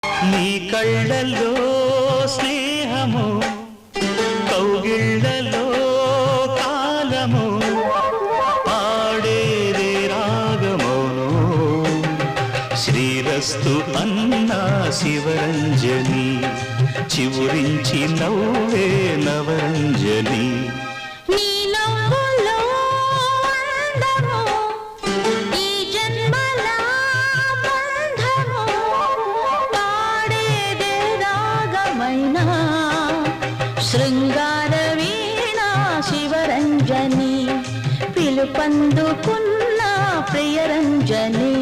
నీ కళ్ళల్లో స్నేహము, కౌగిళ్ళలో కాలము, పాడేదే రాగమౌను. శ్రీరస్తు అన్నా శివరంజని, చివురించి నవ్వే నవరంజని. శృంగార వీణ శివరంజని, పిలుపందుకున్న ప్రియరంజని.